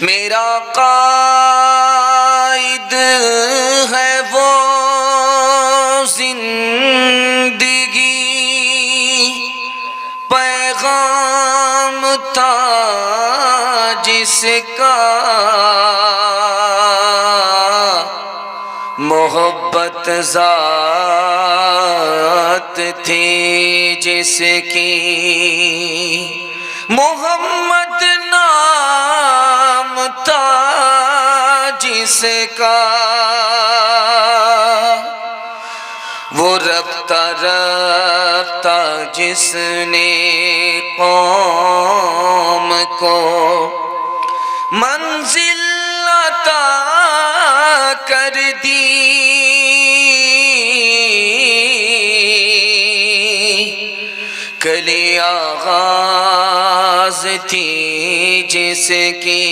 मेरा कायद है वो जिंदगी पैगाम था जिसका मोहब्बत ज़ात थी जिसकी मोहम्मद नाम था जिसका वो रफ्ता रफ्ता जिसने कौम को मंजिल अता कर दी कली आगाज थी जिसकी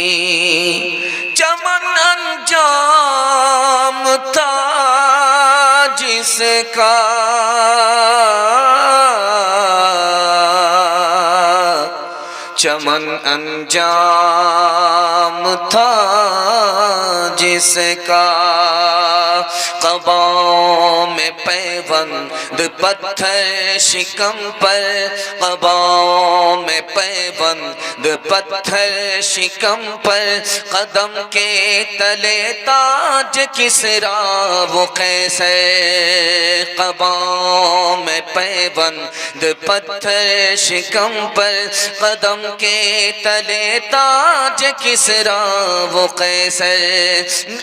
चमन अंजाम था जिसका चमन अंजाम था जिसका क़बाओं में पैबंद पत्थर शिकम पर क़बाओं में पैबंद पत्थर शिकम पर कदम के तले ताज किसरा वो कैसे क़बाओं में पैबंद पत्थर शिकम पर कदम के तले ताज किसरा वो कैसे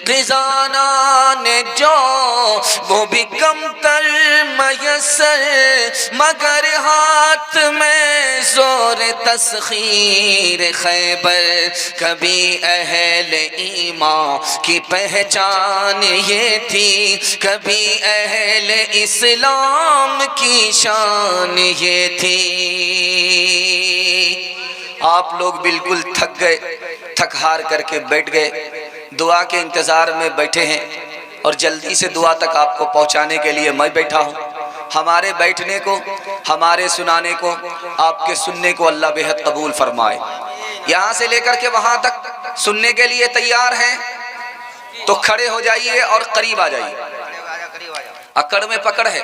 खजाना ने जो वो भी कमतर मयसर मगर हाथ में जोर तस्खीर खैबर कभी अहल ईमान की पहचान ये थी कभी अहल इस्लाम की शान ये थी। आप लोग बिल्कुल थक गए थक हार करके बैठ गए दुआ के इंतज़ार में बैठे हैं और जल्दी से दुआ तक आपको पहुंचाने के लिए मैं बैठा हूं। हमारे बैठने को हमारे सुनाने को आपके सुनने को अल्लाह बेहद कबूल फरमाए। यहाँ से लेकर के वहाँ तक सुनने के लिए तैयार हैं तो खड़े हो जाइए और करीब आ जाइए। अकड़ में पकड़ है।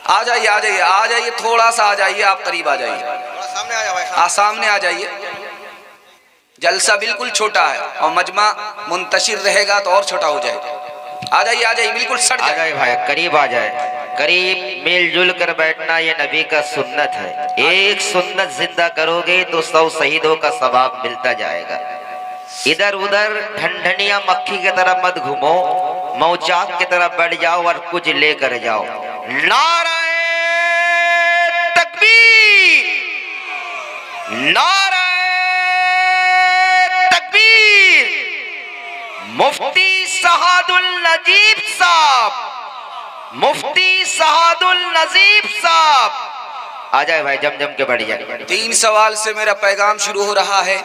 आ जाइए आ जाइए आ जाइए थोड़ा सा आ जाइए आप करीब आ जाइए सामने आ जाइए। जलसा बिल्कुल छोटा है और मजमा मुंतशिर रहेगा तो और छोटा हो जाएगा। आ जाइए बिल्कुल सट जाए भाई करीब आ जाए। करीब मिलजुल कर बैठना ये नबी का सुन्नत है। एक सुन्नत जिंदा करोगे तो 100 शहीदों का सवाब मिलता जाएगा। इधर उधर ढंढनिया मक्खी की तरह मत घूमो मौचाक की तरह बैठ जाओ और कुछ लेकर जाओ। नारे तकबीर नारे तकबीर। मुफ्ती सहादुल नजीब साहब मुफ्ती सहादुल नजीब साहब आ जाए भाई, जम जम के बढ़ जाए। 3 सवाल से मेरा पैगाम शुरू हो रहा है।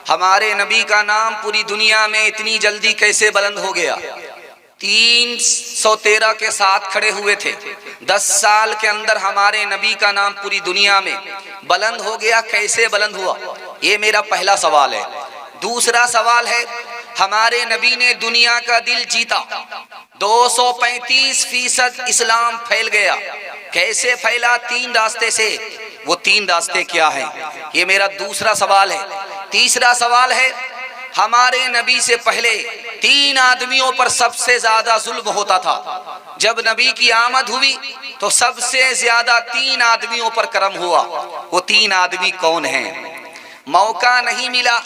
हमारे नबी का नाम पूरी दुनिया में इतनी जल्दी कैसे बुलंद हो गया? 313 के साथ खड़े हुए थे। 10 साल के अंदर हमारे नबी का नाम पूरी दुनिया में बुलंद हो गया, कैसे बुलंद हुआ? ये मेरा पहला सवाल है। दूसरा सवाल है, हमारे नबी ने दुनिया का दिल जीता, 235% इस्लाम फैल गया, कैसे फैला? 3 रास्ते से। वो 3 रास्ते क्या हैं? ये मेरा दूसरा सवाल है। तीसरा सवाल है, हमारे नबी से पहले 3 आदमियों पर सबसे ज्यादा जुल्म होता था। जब नबी की आमद हुई तो सबसे ज्यादा 3 आदमियों पर करम हुआ। वो 3 आदमी कौन हैं? मौका नहीं मिला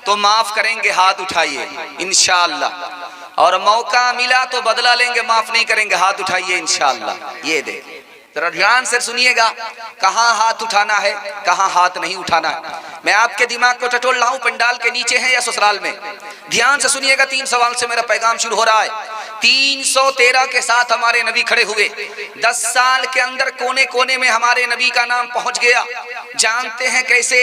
तो माफ करेंगे, हाथ उठाइए इंशाअल्लाह। और मौका मिला तो बदला लेंगे, माफ नहीं करेंगे, हाथ उठाइए इंशाअल्लाह। ये दे, जरा ध्यान से सुनिएगा, कहाँ हाथ उठाना है, कहाँ हाथ नहीं उठाना है। मैं आपके दिमाग को टटोल रहा हूँ, पंडाल के नीचे है या ससुराल में। ध्यान से सुनिएगा, 3 सवाल से मेरा पैगाम शुरू हो रहा है। 313 के साथ हमारे नबी खड़े हुए। 10 साल के अंदर कोने कोने में हमारे नबी का नाम पहुंच गया। जानते हैं कैसे?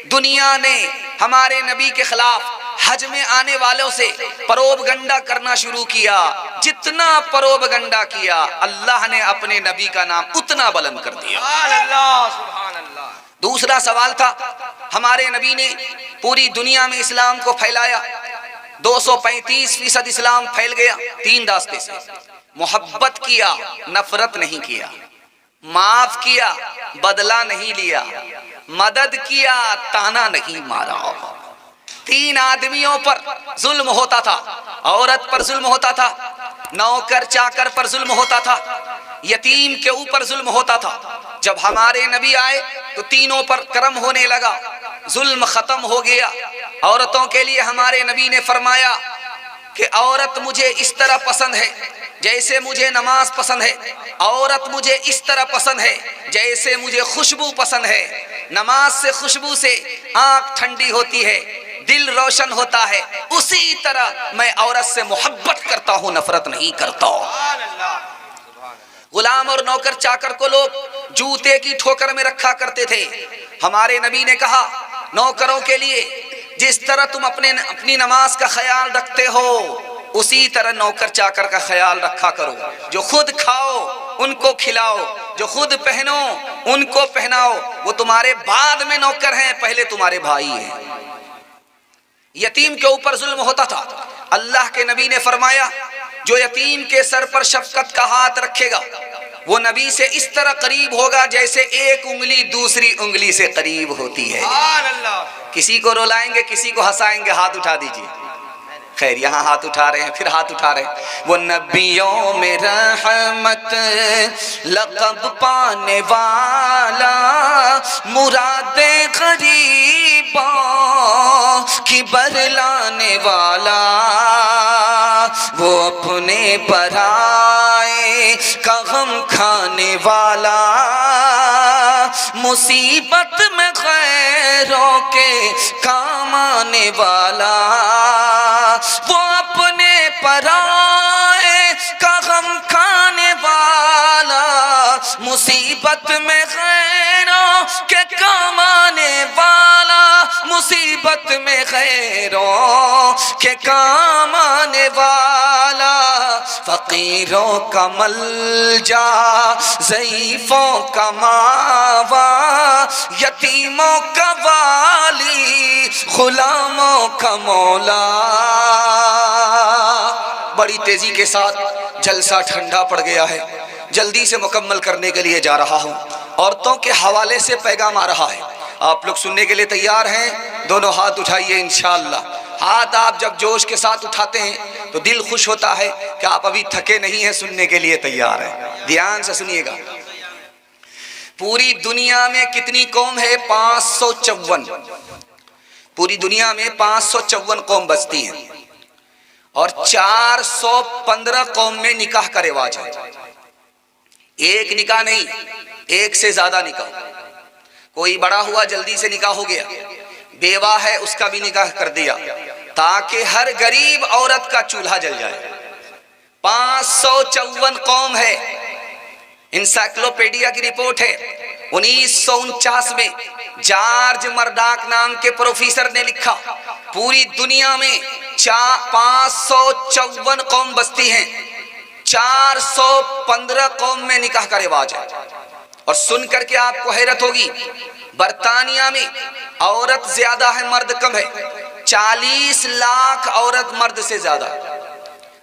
दुनिया ने हमारे नबी के खिलाफ हज में आने वालों से प्रोपगंडा करना शुरू किया। जितना प्रोपगंडा किया, अल्लाह ने अपने नबी का नाम उतना बुलंद कर दिया। दूसरा सवाल था, हमारे नबी ने पूरी दुनिया में इस्लाम को फैलाया, 235% इस्लाम फैल गया 3 रास्ते से। मोहब्बत किया, नफरत नहीं किया। माफ किया, बदला नहीं लिया। मदद किया, ताना नहीं मारा। 3 आदमियों पर जुल्म होता था। औरत पर जुल्म होता था, नौकर चाकर पर जुल्म होता था, यतीम के ऊपर जुल्म होता था। जब हमारे नबी आए तो तीनों पर करम होने लगा, जुल्म खत्म हो गया। औरतों के लिए हमारे नबी ने फरमाया कि औरत मुझे इस तरह पसंद है जैसे मुझे नमाज पसंद है। औरत मुझे इस तरह पसंद है जैसे मुझे खुशबू पसंद है। नमाज से, खुशबू से आंख ठंडी होती है, दिल रोशन होता है। उसी तरह मैं औरत से मोहब्बत करता हूँ, नफरत नहीं करता। गुलाम और नौकर चाकर को लोग जूते की ठोकर में रखा करते थे। हमारे नबी ने कहा, नौकरों के लिए जिस तरह तुम अपनी नमाज का ख्याल रखते हो, उसी तरह नौकर चाकर का ख्याल रखा करो। जो खुद खाओ उनको खिलाओ, जो खुद पहनो उनको पहनाओ। वो तुम्हारे बाद में नौकर हैं, पहले तुम्हारे भाई हैं। यतीम के ऊपर जुल्म होता था। अल्लाह के नबी ने फरमाया, जो यतीम के सर पर शफकत का हाथ रखेगा वो नबी से इस तरह करीब होगा जैसे एक उंगली दूसरी उंगली से करीब होती है। किसी को रुलाएंगे, किसी को हंसाएंगे, हाथ उठा दीजिए। खैर, यहाँ हाथ उठा रहे हैं, फिर हाथ उठा रहे हैं। वो नबियों में रहमत लक़ब पाने वाला, मुरादे गरीबों की बरलाने वाला, वो अपने पराए का गम खाने वाला, मुसीबत में गैरों के काम आने वाला, वो अपने पराए का गम खाने वाला, मुसीबत में गैरों के काम आने वाला, मुसीबत में गैरों के काम आने वाला, फकीरों का मलजा, ज़ईफ़ों का मावा, यतीमों का वाली, गुलामों का मौला। बड़ी तेजी के साथ जलसा ठंडा पड़ गया है, जल्दी से मुकम्मल करने के लिए जा रहा हूँ। औरतों के हवाले से पैगाम आ रहा है, आप लोग सुनने के लिए तैयार हैं? दोनों हाथ उठाइए इंशाअल्लाह। हाथ आप जब जोश के साथ उठाते हैं तो दिल खुश होता है कि आप अभी थके नहीं हैं, सुनने के लिए तैयार हैं। ध्यान से सुनिएगा। पूरी दुनिया में कितनी कौम है? 554। पूरी दुनिया में 554 कौम बसती हैं और 415 कौम में निकाह का रिवाज है। एक निकाह नहीं, एक से ज्यादा निकाह। कोई बड़ा हुआ जल्दी से निकाह हो गया, बेवा है उसका भी निकाह कर दिया ताकि हर गरीब औरत का चूल्हा जल जाए। 554 कौम है, इंसाइक्लोपीडिया की रिपोर्ट है। 1949 में जॉर्ज मर्डॉक नाम के प्रोफेसर ने लिखा, पूरी दुनिया में 554 कौम बसती हैं, 415 कौम में निकाह का रिवाज है। और सुन करके आपको हैरत होगी, बर्तानिया में औरत ज्यादा है मर्द कम है, 40 लाख औरत मर्द से ज्यादा।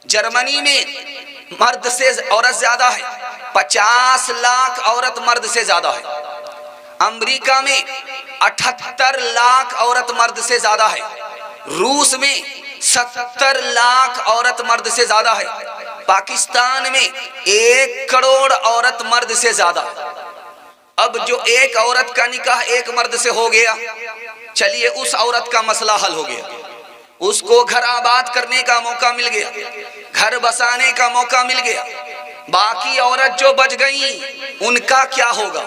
जर्मनी में मर्द से औरत ज्यादा है, 50 लाख औरत मर्द से ज्यादा है। अमेरिका में 78 लाख औरत मर्द से ज्यादा है। रूस में 70 लाख औरत मर्द से ज्यादा है। पाकिस्तान में 1 करोड़ औरत मर्द से ज्यादा। अब जो एक औरत का निकाह एक मर्द से हो गया, चलिए उस औरत का मसला हल हो गया, उसको घर आबाद करने का मौका मिल गया, घर बसाने का मौका मिल गया। बाकी औरत जो बच गई उनका क्या होगा?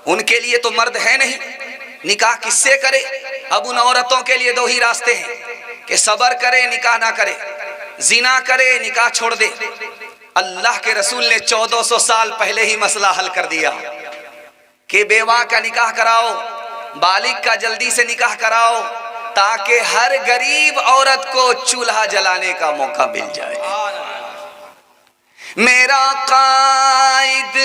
उनके लिए तो मर्द है नहीं, निकाह किससे करे? अब उन औरतों के लिए 2 ही रास्ते हैं कि सब्र करे, निकाह ना करे, जिना करे, निकाह छोड़ दे। अल्लाह के रसूल ने 1400 साल पहले ही मसला हल कर दिया कि बेवा का निकाह कराओ, बालिग का जल्दी से निकाह कराओ, ताकि हर गरीब औरत को चूल्हा जलाने का मौका मिल जाए। मेरा कायद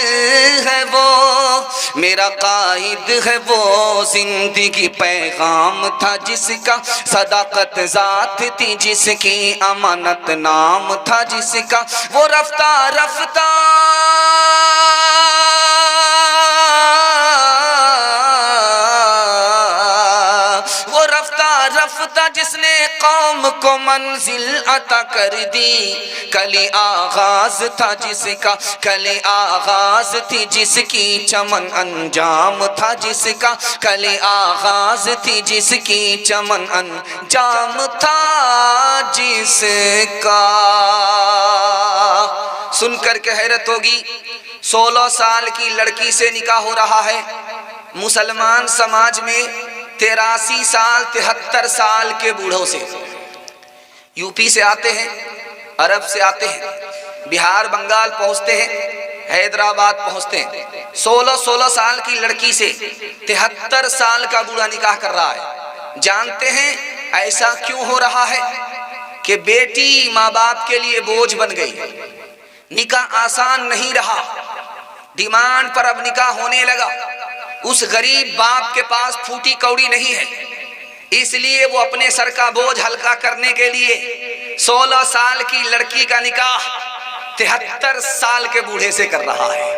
है वो, मेरा कायद है वो, जिंदगी पैगाम था जिसका, सदाकत जात थी जिसकी, अमानत नाम था जिसका। वो रफ्ता रफ्ता रफ्ता जिसने कौम को मंजिल अता कर दी। कली आगाज था जिसका, कली आगाज थी जिसकी, चमन अंजाम था जिसका, कली आगाज थी जिसकी, चमन अंजाम था जिसका। सुनकर के हैरत होगी, 16 साल की लड़की से निकाह हो रहा है। मुसलमान समाज में 83 साल 73 साल के बूढ़ों से, यूपी से आते हैं, अरब से आते हैं, बिहार बंगाल पहुंचते हैं, हैदराबाद पहुंचते हैं। 16-16 साल की लड़की से 73 साल का बूढ़ा निकाह कर रहा है। जानते हैं ऐसा क्यों हो रहा है? कि बेटी माँ बाप के लिए बोझ बन गई, निकाह आसान नहीं रहा, डिमांड पर अब निकाह होने लगा। उस गरीब बाप के पास फूटी कौड़ी नहीं है, इसलिए वो अपने सर का बोझ हल्का करने के लिए 16 साल की लड़की का निकाह 73 साल के बूढ़े से कर रहा है।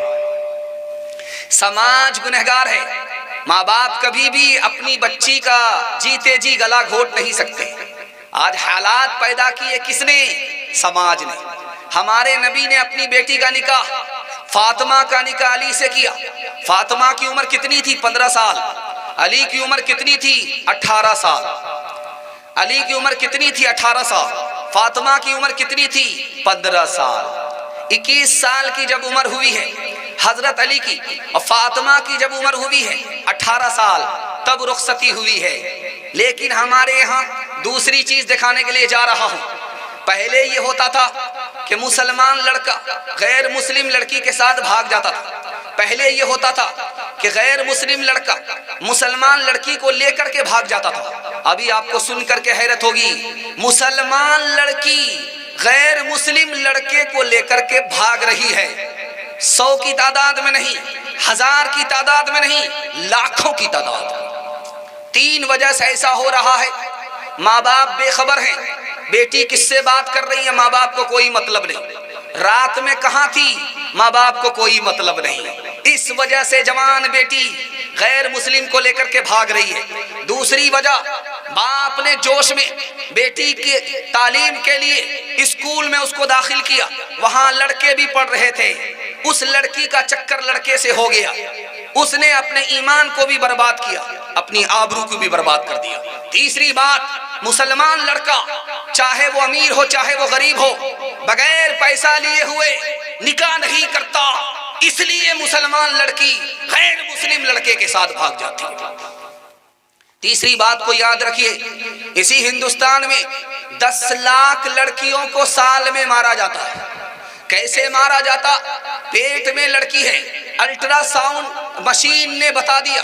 समाज गुनहगार है। माँ बाप कभी भी अपनी बच्ची का जीते जी गला घोट नहीं सकते। आज हालात पैदा किए किसने? समाज ने। हमारे नबी ने अपनी बेटी का निकाह, फातिमा का निकाह अली से किया। फातिमा की उम्र कितनी थी? 15 साल। अली की उम्र कितनी थी? 18 साल। अली की उम्र कितनी थी? 18 साल। फातिमा की उम्र कितनी थी? 15 साल। 21 साल की जब उम्र हुई है हजरत अली की, और फातिमा की जब उम्र हुई है 18 साल, तब रुखसती हुई है। लेकिन हमारे यहाँ दूसरी चीज दिखाने के लिए जा रहा हूँ। पहले ये होता था कि मुसलमान लड़का गैर मुस्लिम लड़की के साथ भाग जाता था। पहले ये होता था कि गैर मुस्लिम लड़का मुसलमान लड़की को लेकर के भाग जाता था। अभी आपको सुनकर के हैरत होगी, मुसलमान लड़की गैर मुस्लिम लड़के को लेकर के भाग रही है। 100 की तादाद में नहीं, 1000 की तादाद में नहीं, लाखों की तादाद। 3 वजह से ऐसा हो रहा है। माँ बाप बेखबर हैं, बेटी किससे बात कर रही है माँ बाप को कोई मतलब नहीं। रात में कहाँ थी माँ बाप को कोई मतलब नहीं। इस वजह से जवान बेटी गैर मुस्लिम को लेकर के भाग रही है। दूसरी वजह, बाप ने जोश में बेटी के तालीम के लिए स्कूल में उसको दाखिल किया, वहां लड़के भी पढ़ रहे थे। उस लड़की का चक्कर लड़के से हो गया, उसने अपने ईमान को भी बर्बाद किया, अपनी आबरू को भी बर्बाद कर दिया। तीसरी बात, मुसलमान लड़का चाहे वो अमीर हो चाहे वो गरीब हो, बगैर पैसा लिए हुए निकाह नहीं करता, इसलिए मुसलमान लड़की गैर मुस्लिम लड़के के साथ भाग जाती है। तीसरी बात को याद रखिए, इसी हिंदुस्तान में 10 लाख लड़कियों को साल में मारा जाता है। कैसे मारा जाता? पेट में लड़की है, अल्ट्रासाउंड मशीन ने बता दिया,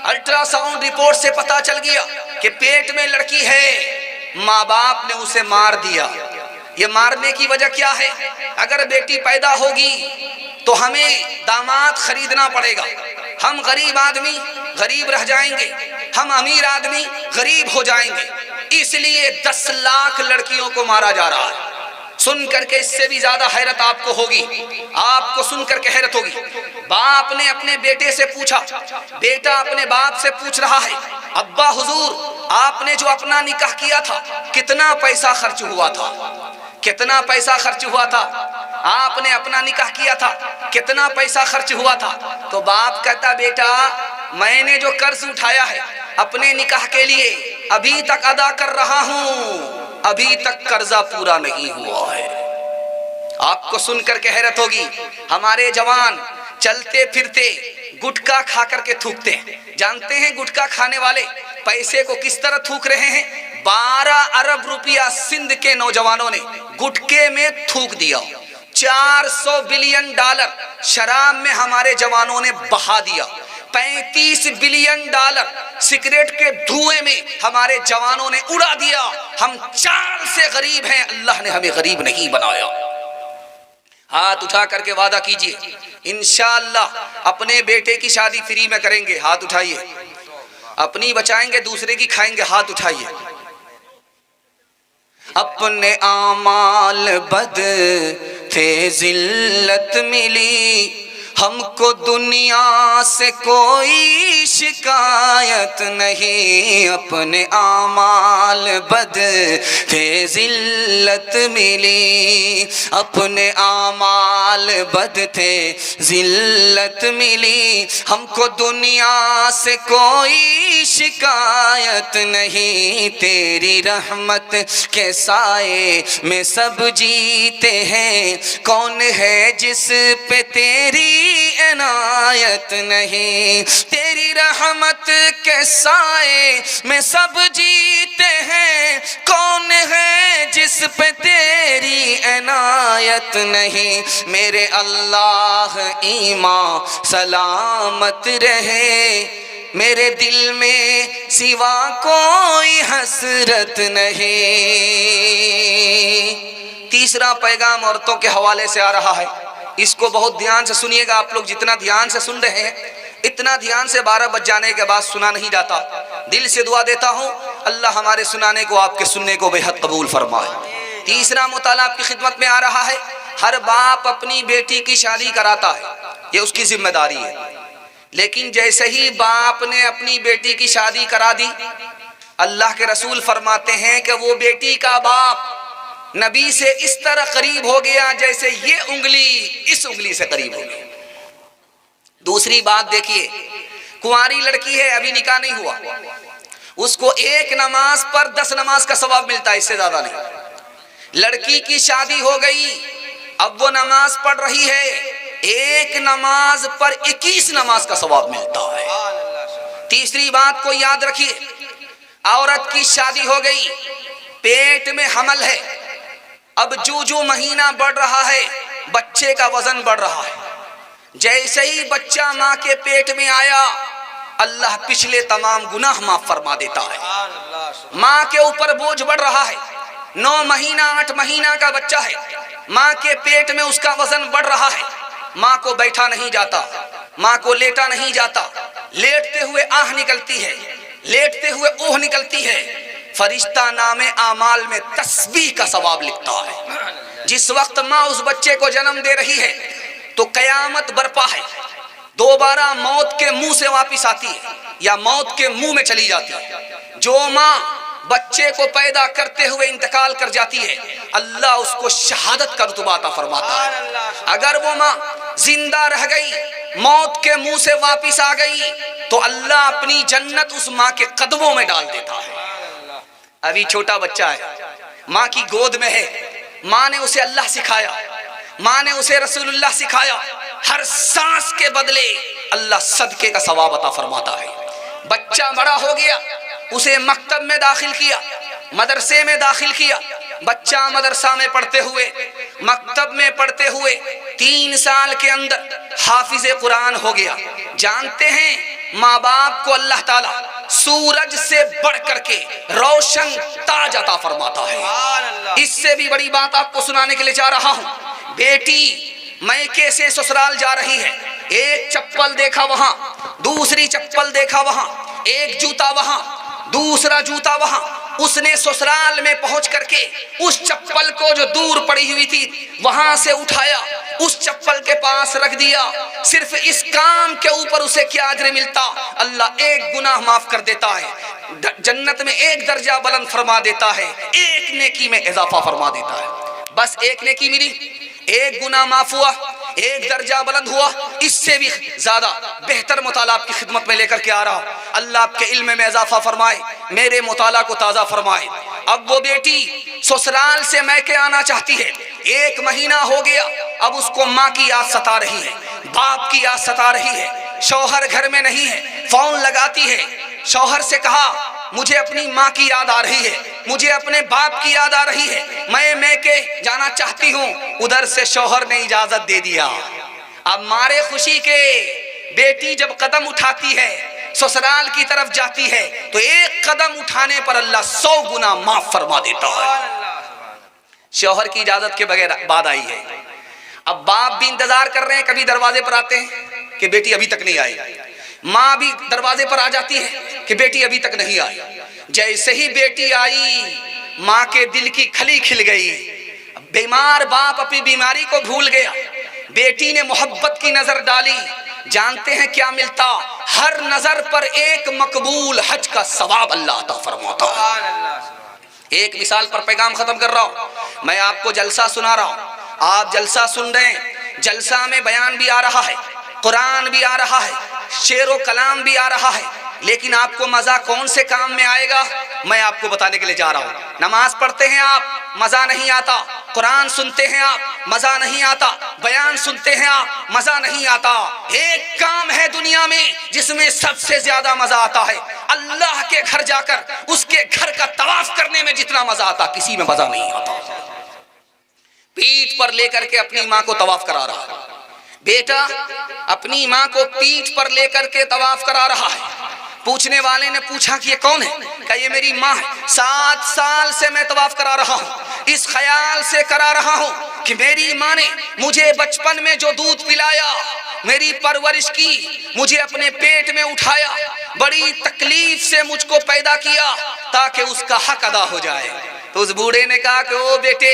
अल्ट्रासाउंड रिपोर्ट से पता चल गया कि पेट में लड़की है, माँ बाप ने उसे मार दिया। ये मारने की वजह क्या है? अगर बेटी पैदा होगी तो हमें दामाद खरीदना पड़ेगा, हम गरीब आदमी गरीब रह जाएंगे, हम अमीर आदमी गरीब हो जाएंगे, इसलिए 10 लाख लड़कियों को मारा जा रहा है। सुन करके इससे भी ज्यादा हैरत आपको होगी, आपको सुन करके हैरत होगी। बाप ने अपने बेटे से पूछा, बेटा अपने बाप से पूछ रहा है, अब्बा हुजूर आपने जो अपना निकाह किया था कितना पैसा खर्च हुआ था? कितना पैसा खर्च हुआ था? आपने अपना निकाह किया था कितना पैसा खर्च हुआ था? तो बाप कहता, बेटा मैंने जो कर्ज उठाया है अपने निकाह के लिए अभी तक अदा कर रहा हूं, अभी तक कर्जा पूरा नहीं हुआ है। आपको सुनकर के हैरत होगी, हमारे जवान चलते फिरते गुटखा खा करके थूकते हैं। जानते हैं गुटखा खाने वाले पैसे को किस तरह थूक रहे हैं? 12 अरब रुपया सिंध के नौजवानों ने गुटखे में थूक दिया। 400 बिलियन डॉलर शराब में हमारे जवानों ने बहा दिया। 35 बिलियन डॉलर सिगरेट के धुएं में हमारे जवानों ने उड़ा दिया। हम चाल से गरीब हैं, अल्लाह ने हमें गरीब नहीं बनाया। हाथ उठा करके वादा कीजिए, इंशाअल्लाह अपने बेटे की शादी फ्री में करेंगे। हाथ उठाइए, अपनी बचाएंगे दूसरे की खाएंगे। हाथ उठाइए। अपने आमाल बद थे जिल्लत मिली, हमको दुनिया से कोई शिकायत नहीं। अपने आमाल बद थे जिल्लत मिली, अपने आमाल बद थे जिल्लत मिली, हमको दुनिया से कोई शिकायत नहीं। तेरी रहमत के साए में सब जीते हैं, कौन है जिस पे तेरी इनायत नहीं। तेरी रहमत के साए में सब जीते हैं, कौन है जिस पे तेरी इनायत नहीं। मेरे अल्लाह ईमान सलामत रहे, मेरे दिल में सिवा कोई हसरत नहीं। तीसरा पैगाम औरतों के हवाले से आ रहा है, इसको बहुत ध्यान से सुनिएगा। आप लोग जितना ध्यान से सुन रहे हैं इतना ध्यान से 12 बज जाने के बाद सुना नहीं जाता। दिल से दुआ देता हूँ अल्लाह हमारे सुनाने को आपके सुनने को बेहद कबूल फरमाए। तीसरा मुताला आपकी खिदमत में आ रहा है, हर बाप अपनी बेटी की शादी कराता है, ये उसकी जिम्मेदारी है। लेकिन जैसे ही बाप ने अपनी बेटी की शादी करा दी, अल्लाह के रसूल फरमाते हैं कि वो बेटी का बाप नबी से इस तरह करीब हो गया जैसे ये उंगली इस उंगली से करीब हो गई। दूसरी बात देखिए, कुंवारी लड़की है, अभी निकाह नहीं हुआ, उसको एक नमाज पर 10 नमाज का सवाब मिलता है, इससे ज्यादा नहीं। लड़की की शादी हो गई, अब वो नमाज पढ़ रही है, एक नमाज पर 21 नमाज का सवाब मिलता है। तीसरी बात को याद रखिए, औरत की शादी हो गई, पेट में हमल है, अब जो महीना बढ़ रहा है बच्चे का वजन बढ़ रहा है। जैसे ही बच्चा माँ के पेट में आया, अल्लाह पिछले तमाम गुनाह माफ फरमा देता है। माँ के ऊपर बोझ बढ़ रहा है, 9 महीना 8 महीना का बच्चा है, माँ के पेट में उसका वजन बढ़ रहा है। माँ को बैठा नहीं जाता, माँ को लेटा नहीं जाता, लेटते हुए आह निकलती है, लेटते हुए ओह निकलती है। फरिश्ता नामे आमाल में तस्बीह का सवाब लिखता है। जिस वक्त माँ उस बच्चे को जन्म दे रही है तो कयामत बरपा है, दोबारा मौत के मुंह से वापिस आती है या मौत के मुंह में चली जाती है। जो माँ बच्चे को पैदा करते हुए इंतकाल कर जाती है, अल्लाह उसको शहादत का रुतबा अता फरमाता है। अगर वो माँ जिंदा रह गई, मौत के मुंह से वापिस आ गई, तो अल्लाह अपनी जन्नत उस माँ के कदमों में डाल देता है। अभी छोटा बच्चा है, माँ की गोद में है, माँ ने उसे अल्लाह सिखाया, माँ ने उसे रसूलुल्लाह सिखाया। हर सांस के बदले अल्लाह सदके का सवाब अता फरमाता है। बच्चा बड़ा हो गया, उसे मकतब में दाखिल किया, मदरसे में दाखिल किया। बच्चा मदरसा में पढ़ते हुए, मकतब में पढ़ते हुए 3 साल के अंदर हाफिज कुरान हो गया। जानते हैं माँ बाप को अल्लाह ताला सूरज से बढ़ करके रोशन ताज अता फरमाता है। इससे भी बड़ी बात आपको सुनाने के लिए जा रहा हूँ। बेटी मैके से ससुराल जा रही है, एक चप्पल देखा वहां, दूसरी चप्पल देखा वहां, एक जूता वहां, दूसरा जूता वहां। उसने ससुराल में पहुंच करके उस चप्पल को जो दूर पड़ी हुई थी वहां से उठाया, उस चप्पल के पास रख दिया। सिर्फ इस काम के ऊपर उसे क्या अजर मिलता? अल्लाह एक गुनाह माफ कर देता है, जन्नत में एक दर्जा बुलंद फरमा देता है, एक नेकी में इजाफा फरमा देता है। बस एक नेकी मिली, एक गुनाह माफ हुआ, एक दर्जा बुलंद हुआ। इससे भी ज्यादा बेहतर मुताला आपकी खिदमत में लेकर के आ रहा हूं। अल्लाह आपके इल्म में इजाफा फरमाए, मेरे मुताला को ताजा फरमाए। अब वो बेटी ससुराल से मैके आना चाहती है, 1 महीना हो गया। अब उसको माँ की याद सता रही है, बाप की याद सता रही है। शौहर घर में नहीं है, फोन लगाती है, शौहर से कहा मुझे अपनी माँ की याद आ रही है, मुझे अपने बाप की याद आ रही है, मैं मैके जाना चाहती हूँ। उधर से शौहर ने इजाजत दे दिया। अब मारे खुशी के बेटी जब कदम उठाती है, ससुराल की तरफ जाती है, तो एक कदम उठाने पर अल्लाह 100 गुना माफ फरमा देता है। शौहर की इजाजत के बगैर बाद आई है। अब बाप भी इंतजार कर रहे हैं, कभी दरवाजे पर आते हैं कि बेटी अभी तक नहीं आई, माँ भी दरवाजे पर आ जाती है कि बेटी अभी तक नहीं आई। जैसे ही बेटी आई, माँ के दिल की खली खिल गई। बीमार बाप अपनी बीमारी को भूल गया, बेटी ने मोहब्बत की नजर डाली। जानते हैं क्या मिलता? हर नजर पर एक मकबूल हज का सवाब अल्लाह अता फरमाता है। एक मिसाल पर पैगाम खत्म कर रहा हूं। मैं आपको जलसा सुना रहा हूं, आप जलसा सुन रहे हैं। जलसा में बयान भी आ रहा है, कुरान भी आ रहा है, शेरो कलाम भी आ रहा है, लेकिन आपको मजा कौन से काम में आएगा मैं आपको बताने के लिए जा रहा हूं। नमाज पढ़ते हैं आप, मजा नहीं आता। कुरान सुनते हैं आप, मजा नहीं आता। बयान सुनते हैं आप, मजा नहीं आता। एक काम है दुनिया में जिसमें सबसे ज्यादा मजा आता है, अल्लाह के घर जाकर उसके घर का तवाफ करने में जितना मजा आता किसी में मजा नहीं आता। पीठ पर लेकर के अपनी माँ को तवाफ करा रहा है बेटा, अपनी माँ को पीठ पर लेकर के तवाफ करा रहा है। पूछने वाले ने पूछा कि ये कौन है? कहा ये मेरी माँ है। 7 साल से मैं तवाफ करा रहा हूँ, इस ख्याल से करा रहा हूँ कि मेरी माँ ने मुझे बचपन में जो दूध पिलाया, मेरी परवरिश की, मुझे अपने पेट में उठाया, बड़ी तकलीफ से मुझको पैदा किया ताकि उसका हक अदा हो जाए। तो उस बूढ़े ने कहा कि ओ बेटे,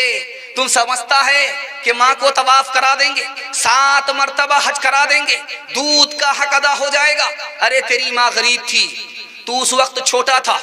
तुम समझता है कि माँ को तवाफ करा देंगे, 7 मर्तबा हज करा देंगे, दूध का हक अदा हो जाएगा? अरे तेरी माँ गरीब थी, तू उस वक्त छोटा था,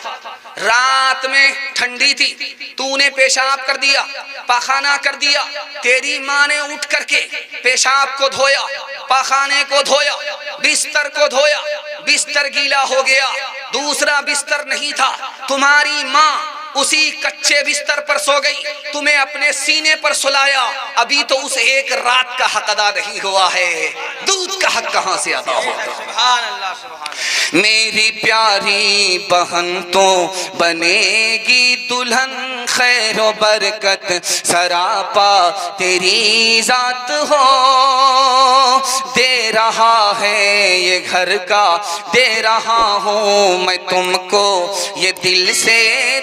रात में ठंडी थी, तूने पेशाब कर दिया, पाखाना कर दिया। तेरी माँ ने उठ करके पेशाब को धोया, पाखाने को धोया, बिस्तर को धोया, बिस्तर गीला हो गया, दूसरा बिस्तर नहीं था। तुम्हारी माँ उसी कच्चे बिस्तर पर सो गई, तुम्हें अपने सीने पर सुलाया। अभी तो उस एक रात का हक अदा नहीं हुआ है, दूध का हक कहां से अदा होगा? मेरी प्यारी बहन तो बनेगी दुल्हन, खैरो बरकत सरापा तेरी जात हो। दे रहा है ये घर का, दे रहा हूँ मैं तुमको ये दिल से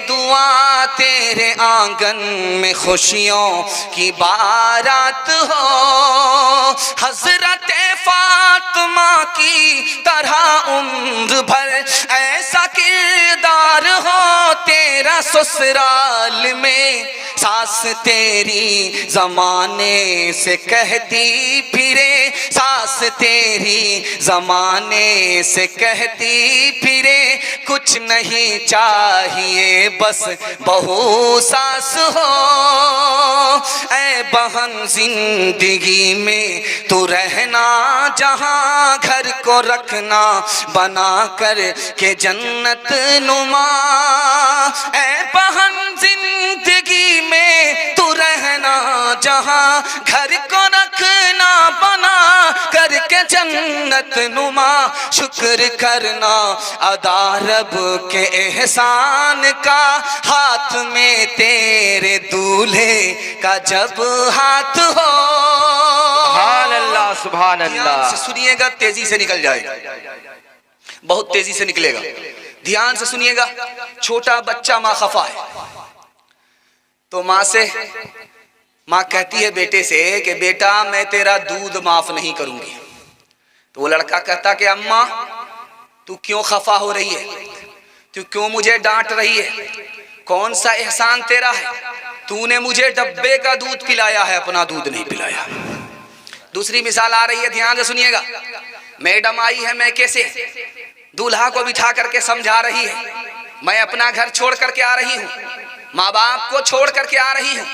दुआ, तेरे आंगन में खुशियों की बारात हो। हजरत फातिमा की तरह उम्र भर ऐसा किरदार हो तेरा ससुराल में। सास तेरी जमाने से कहती फिरे, सास तेरी जमाने से कहती फिरे, कुछ नहीं चाहिए बस बहू सास हो। ऐ बहन जिंदगी में तू रहना जहां, घर को रखना बना कर के जन्नत नुमा। ऐ बहन जिंदगी में तू रहना जहां, घर को रखना बना करके जन्नत नुमा। शुक्र करना अदा रब के एहसान का, हाथ में तेरे दूल्हे का जब हाथ हो। सुभान ध्यान अल्लाह। से सुनिएगा, तेजी से निकल जाएगा, बहुत तेजी से निकलेगा। ध्यान से सुनिएगा। छोटा बच्चा माँ खफा है तो माँ कहती है बेटे से कि बेटा मैं तेरा दूध माफ नहीं करूंगी। तो वो लड़का कहता कि अम्मा तू क्यों खफा हो रही है, तू क्यों मुझे डांट रही है, कौन सा एहसान तेरा है, तूने मुझे डब्बे का दूध पिलाया है, अपना दूध नहीं पिलाया। दूसरी मिसाल आ रही है, ध्यान से सुनिएगा। मैडम आई है मैके से, दूल्हा को बिठा करके समझा रही है, मैं अपना घर छोड़ करके आ रही हूँ, माँ बाप को छोड़ करके आ रही हूँ,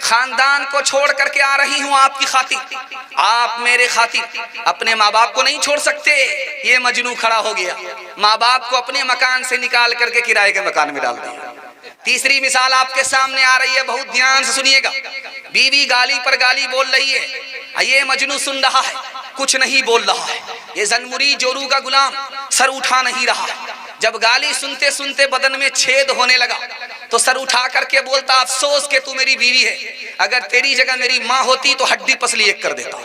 खानदान को छोड़ करके आ रही हूँ आपकी खातिर। आप मेरे खातिर अपने माँ बाप को नहीं छोड़ सकते। ये मजनू खड़ा हो गया, माँ बाप को अपने मकान से निकाल करके किराए के मकान में डाल दिया। तीसरी मिसाल आपके सामने आ रही है, बहुत ध्यान से सुनिएगा। बीवी गाली पर गाली बोल रही है, ये मजनू सुन रहा है, कुछ नहीं बोल रहा है। ये जन्मुरी जोरू का गुलाम सर उठा नहीं रहा है। जब गाली सुनते सुनते बदन में छेद होने लगा तो सर उठा करके बोलता, अफसोस कि तू मेरी बीवी है, अगर तेरी जगह मेरी माँ होती तो हड्डी पसली एक कर देता।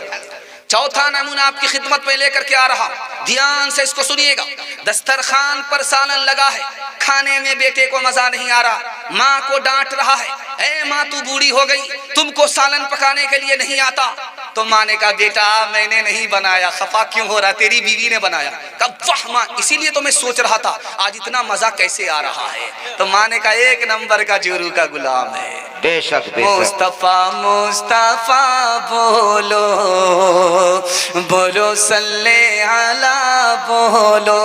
चौथा नमूना आपकी खिदमत में लेकर के आ रहा, ध्यान से इसको सुनिएगा। दस्तरखान पर सालन लगा है, खाने में बेटे को मजा नहीं आ रहा, माँ को डांट रहा है, ए माँ तू बूढ़ी हो गई, तुमको सालन पकाने के लिए नहीं आता। तो माँ ने कहा बेटा मैंने नहीं बनाया, खफा क्यों हो रहा, तेरी बीवी ने बनाया। कहा वाह माँ, इसीलिए तो मैं सोच रहा था आज इतना मजा कैसे आ रहा है। तो माँ ने कहा एक नंबर का जोरू का गुलाम है। बेशक मुस्तफा मुस्तफा बोलो बोलो सल्ले अला बोलो।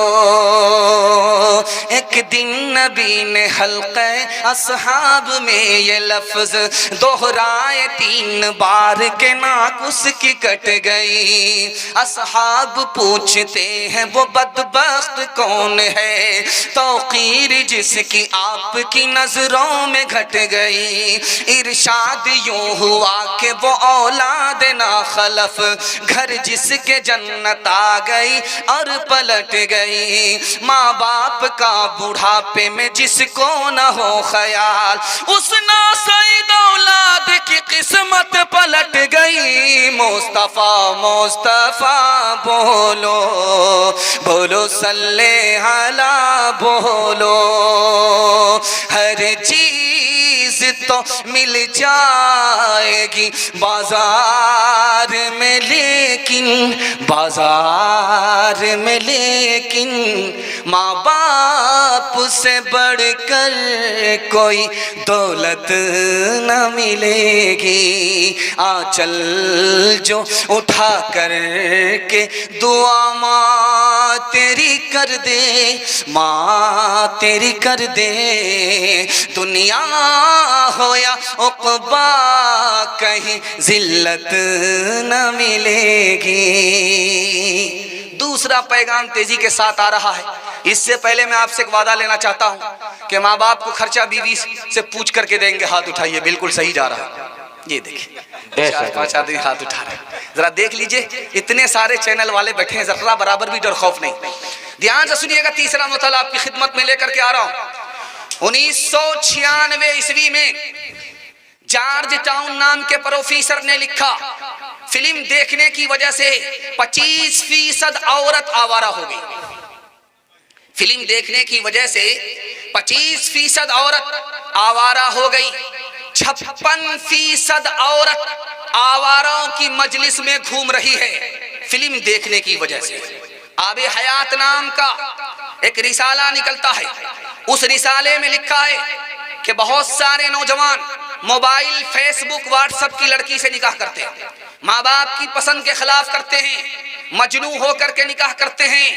एक दिन नबी ने हल्क़े असहाब में ये लफ्ज दोहराए 3 बार के नाक उसकी कट गई। असहाब पूछते हैं वो बदबख्त कौन है, तौक़ीर जिसकी आपकी नजरों में घट गई। इरशाद यूं हुआ कि वो औलाद ना खलफ, घर जिसके जन्नत आ गई और पलट गई। माँ बाप का बुढ़ापे में जिसको न हो ख्याल, उस नासईद औलाद की किस्मत पलट गई। मुस्तफा मुस्तफा बोलो बोलो सल्ले अला बोलो। हर चीज तो मिल जाएगी बाजार में, लेकिन बाजार में लेकिन माँ बाप से बढ़कर कोई दौलत न मिलेगी। आंचल जो उठा कर के दुआ माँ तेरी कर दे, माँ तेरी कर दे। दुनिया हो या उक़बा कहीं जिल्लत न मिलेगी। दूसरा पैगाम तेजी के साथ आ रहा है। इससे पहले मैं आपसे एक वादा लेना चाहता हूं कि माँ बाप को खर्चा बीवी से पूछ करके देंगे। हाथ उठाइए, बिल्कुल सही जा रहा है। ये देखिए 4-5 आदमी हाथ उठा रहे हैं, जरा देख लीजिए। इतने सारे चैनल वाले बैठे हैं, जरा बराबर भी डर खौफ नहीं। ध्यान से सुनिएगा। तीसरा मसला आपकी खिदमत में लेकर के आ रहा हूं। 1996 ईस्वी में जॉर्ज टाउन नाम के प्रोफेसर ने लिखा, फिल्म देखने की वजह से 25% औरत आवारा हो गई। फिल्म देखने की वजह से 25% औरत आवारा हो गई। 56% औरत आवाराओं की मजलिस में घूम रही है फिल्म देखने की वजह से। आबे हयात नाम का एक रिसाला निकलता है, उस रिसाले में लिखा है कि बहुत सारे नौजवान मोबाइल, फेसबुक, व्हाट्सएप की लड़की से निकाह करते हैं, माँ बाप की पसंद के खिलाफ करते हैं, मजनू होकर के निकाह करते हैं।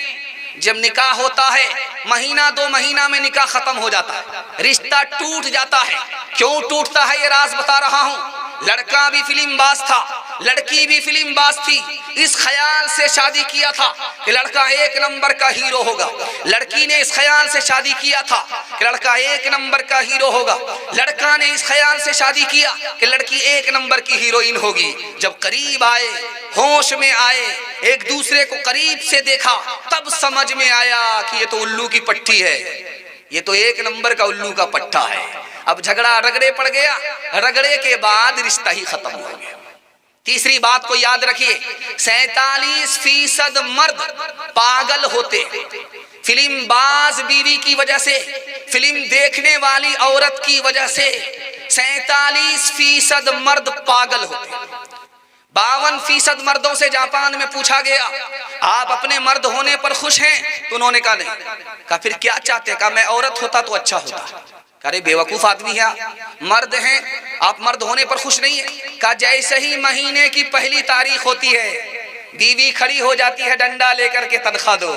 जब निकाह होता है महीना 2 महीना में निकाह खत्म हो जाता है, रिश्ता टूट जाता है। क्यों टूटता है ये राज बता रहा हूँ। लड़का भी फिल्मबाज था, लड़की भी फिल्मबाज थी। इस ख्याल से शादी किया था कि लड़का 1 नंबर का हीरो होगा। लड़की ने इस ख्याल से शादी किया था कि लड़का 1 नंबर का हीरो होगा। लड़का ने इस ख्याल से शादी किया कि लड़की 1 नंबर की हीरोइन होगी। जब करीब आए, होश में आए, एक दूसरे को करीब से देखा, तब समझ में आया कि ये तो उल्लू की पट्टी है, ये तो 1 नंबर का उल्लू का पट्टा है। अब झगड़ा रगड़े पड़ गया, रगड़े के बाद रिश्ता ही खत्म हो गया। तीसरी बात को याद रखिए, 47% मर्द पागल होते हैं। फिल्म बाज बीवी की वजह से, फिल्म देखने वाली औरत की वजह से 47% मर्द पागल होते हैं। 52% मर्दों से जापान में पूछा गया, आप अपने मर्द होने पर खुश हैं? तो उन्होंने कहा नहीं। कहा फिर क्या चाहते हैं? कहा मैं औरत होता तो अच्छा होता। अरे बेवकूफ आदमी है, मर्द हैं, आप मर्द होने पर खुश नहीं है? कहा जैसे ही महीने की पहली तारीख होती है, बीवी खड़ी हो जाती है डंडा लेकर के, तनख्वाह दो।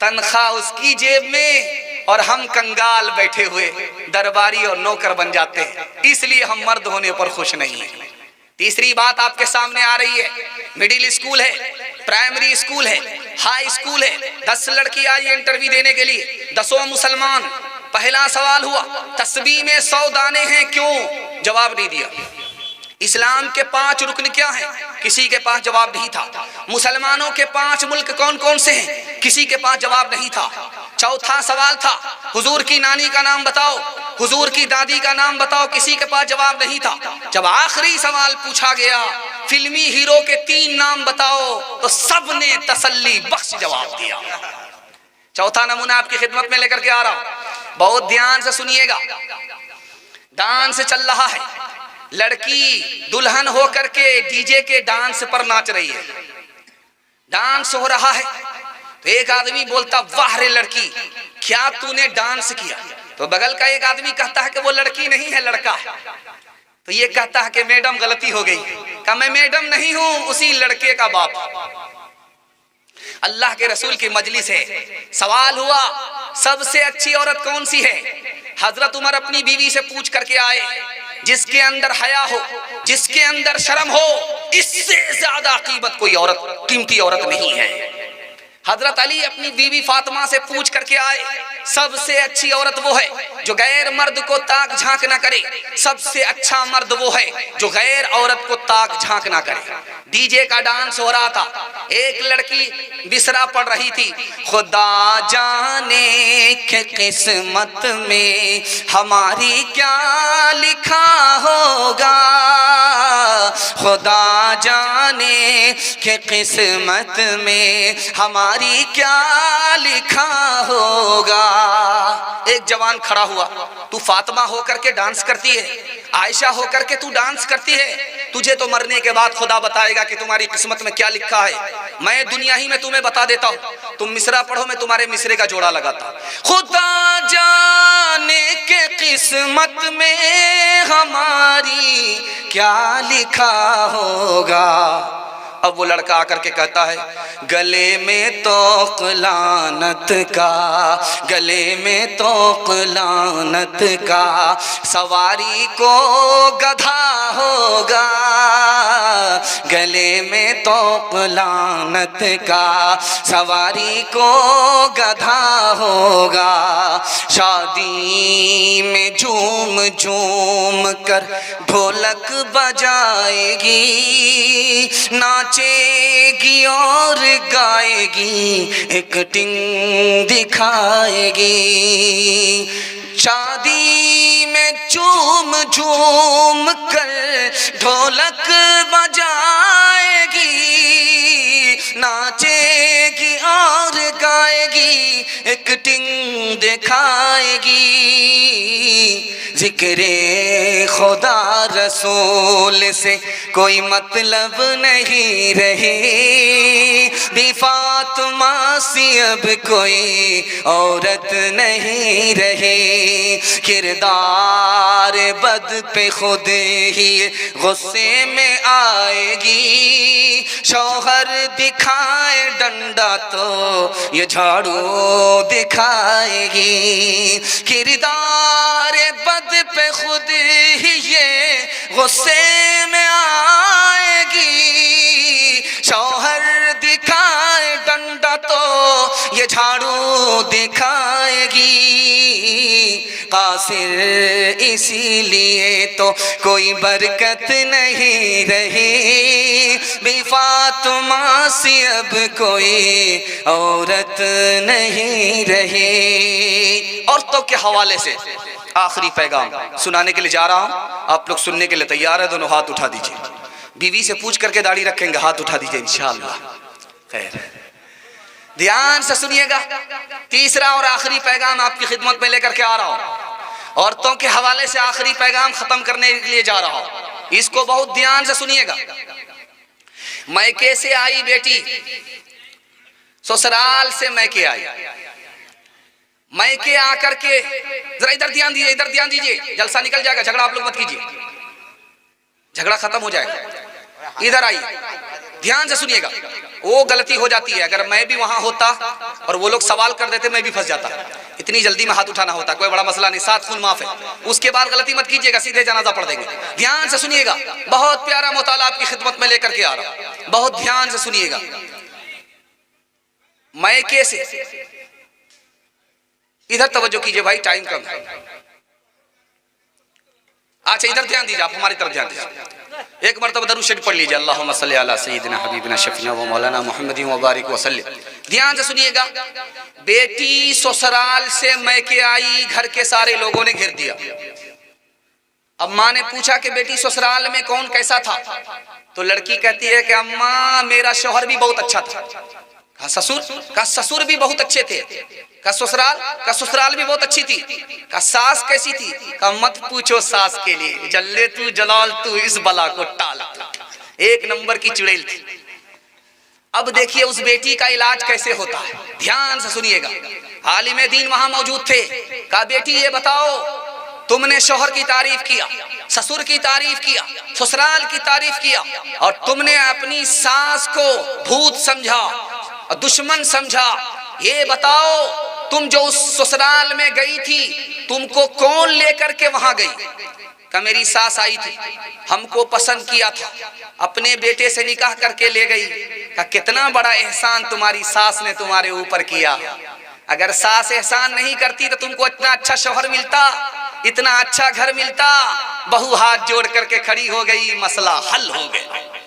तनख्वाह उसकी जेब में और हम कंगाल बैठे हुए दरबारी और नौकर बन जाते हैं, इसलिए हम मर्द होने पर खुश नहीं हैं। तीसरी बात आपके सामने आ रही है, मिडिल स्कूल है, प्राइमरी स्कूल है, हाई स्कूल है, 10 लड़की आई इंटरव्यू देने के लिए, 10 मुसलमान। पहला सवाल हुआ, तस्बीह में 100 दाने हैं क्यों? जवाब नहीं दिया। इस्लाम के 5 रुकन क्या हैं? किसी के पास जवाब नहीं था। मुसलमानों के 5 मुल्क कौन कौन से हैं? किसी के पास जवाब नहीं था। चौथा सवाल था, हुजूर की नानी का नाम बताओ, हुजूर की दादी का नाम बताओ, किसी के पास जवाब नहीं था। जब आखिरी सवाल पूछा गया, फिल्मी हीरो के 3 नाम बताओ, तो सबने तसल्ली बख्श जवाब दिया। चौथा नमूना आपकी खिदमत में लेकर के आ रहा हूं, बहुत ध्यान से सुनिएगा। डांस चल रहा है, लड़की दुल्हन होकर के डीजे के डांस पर नाच रही है, डांस हो रहा है। तो एक आदमी बोलता, वाह रे लड़की, क्या तूने डांस किया? तो बगल का एक आदमी कहता है कि वो लड़की नहीं है, लड़का है। तो ये कहता है कि मैडम गलती हो गई। कहा मैं मैडम नहीं हूं, उसी लड़के का बाप। अल्लाह के रसूल की मजलिस है, सवाल हुआ सबसे अच्छी औरत कौन सी है? हजरत उमर अपनी बीवी से पूछ करके आए, जिसके अंदर हया हो, जिसके अंदर शर्म हो, इससे ज्यादा कीमत कोई औरत, कीमती औरत नहीं है। हजरत अली अपनी बीवी फातिमा से पूछ करके आए, सबसे अच्छी औरत वो है जो गैर मर्द को ताक झांक ना करे, सबसे अच्छा मर्द वो है जो गैर औरत को ताक झांक ना करे। डीजे का डांस हो रहा था, एक लड़की बिसरा पड़ रही थी, खुदा जाने के किस्मत में हमारी क्या लिखा होगा, खुदा जाने के किस्मत में हमारी क्या लिखा होगा। एक जवान खड़ा हुआ, तू फातिमा होकर के डांस करती है, आयशा होकर के तू डांस करती है, तुझे तो मरने के बाद खुदा बताएगा कि तुम्हारी किस्मत में क्या लिखा है। मैं दुनिया ही में तुम्हें बता देता हूँ, तुम मिसरा पढ़ो, मैं तुम्हारे मिसरे का जोड़ा लगाता। खुदा जाने के किस्मत में हमारी क्या लिखा होगा। अब वो लड़का आकर के कहता है, गले में तोक लानत का, गले में तोक लानत का, सवारी को गधा होगा, गले में तोक लानत का, सवारी को गधा होगा। शादी में झूम झूम कर ढोलक बजाएगी, नाचेगी और गाएगी, एक टिंग दिखाएगी। शादी में झूम झूम कर ढोलक बजाएगी, नाचेगी और गाएगी, एक टिंग दिखाएगी। जिक्रे खुदा रसूल से कोई मतलब नहीं रही, भी फातिमा सी अब कोई औरत नहीं रही। किरदार बद पे खुद ही गुस्से में आएगी, शौहर दिखाए डंडा तो ये झाड़ू दिखाएगी। किरदार बद पे खुद ही ये गुस्से में आएगी, शौहर दिखाए डंडा तो ये झाड़ू दिखाएगी। कासिर इसीलिए तो कोई बरकत नहीं रही, भी फातिमा सी अब कोई औरत नहीं रही। औरतों के हवाले से आखिरी पैगाम सुनाने के लिए जा रहा हूं, आप लोग सुनने के लिए तैयार है? दोनों हाथ उठा दीजिए। बीवी से पूछ करके दाढ़ी रखेंगे, हाथ उठा दीजिए इंशाअल्लाह। खैर, ध्यान से सुनिएगा। तीसरा और आखिरी पैगाम आपकी खिदमत में लेकर के आ रहा हूं। औरतों के हवाले से आखिरी पैगाम खत्म करने के लिए जा रहा हूं, इसको बहुत ध्यान से सुनिएगा। मैके से आई बेटी, ससुराल से मैके आई, मैके आकर के, जरा इधर ध्यान दीजिए, इधर ध्यान दीजिए, जलसा निकल जाएगा, झगड़ा आप लोग मत कीजिए, झगड़ा खत्म हो जाएगा। इधर आइए, ध्यान से सुनिएगा। वो गलती हो जाती है, अगर मैं भी वहां होता और वो लोग सवाल कर देते, मैं भी फंस जाता। इतनी जल्दी में हाथ उठाना होता, कोई बड़ा मसला नहीं, 7 खून माफ है। उसके बाद गलती मत कीजिएगा, सीधे जनाजा पढ़ देंगे। ध्यान से सुनिएगा, बहुत प्यारा मुताला आपकी खिदमत में लेकर के आ रहा हूं, बहुत ध्यान से सुनिएगा। मैके से, इधर तवज्जो कीजिए भाई, टाइम कम है। अच्छा इधर ध्यान दीजिए, आप हमारी तरफ ध्यान दीजिए। एक मरतबा दरूद शरीफ पढ़ लीजिए, अल्लाहुम्मा सल्ली अला सय्यिदिना हबीबिना शफीना व मौलाना मुहम्मदिन व बारिक व सल्लिम। ध्यान से सुनिएगा। बेटी ससुराल से मैके आई, घर के सारे लोगों ने घेर दिया। अब माँ ने पूछा कि बेटी ससुराल में कौन कैसा था, तो लड़की कहती है कि अम्मा मेरा शौहर भी बहुत अच्छा था। कहा ससुर भी बहुत अच्छे थे। का ससुराल भी बहुत अच्छी थी। का सास कैसी थी? का मत पूछो सास के लिए, जल्ले तू जलाल तू इस बला को टाल, एक नंबर की चुड़ैल थी। अब देखिए उस बेटी का इलाज कैसे होता है, ध्यान से सुनिएगा। आलिम दीन वहां मौजूद थे। कहा बेटी ये बताओ, तुमने शौहर की तारीफ किया, ससुर की तारीफ किया, ससुराल की तारीफ किया, और तुमने अपनी सास को भूत समझा और दुश्मन समझा। ये बताओ तुम जो उस ससुराल में गई थी, तुमको कौन लेकर के वहां गई? का मेरी सास आई थी, हमको पसंद किया था, अपने बेटे से निकाह करके ले गई। का कितना बड़ा एहसान तुम्हारी सास ने तुम्हारे ऊपर किया। अगर सास एहसान नहीं करती तो तुमको इतना अच्छा शौहर मिलता, इतना अच्छा घर मिलता। बहू हाथ जोड़ करके खड़ी हो गई, मसला हल हो गया।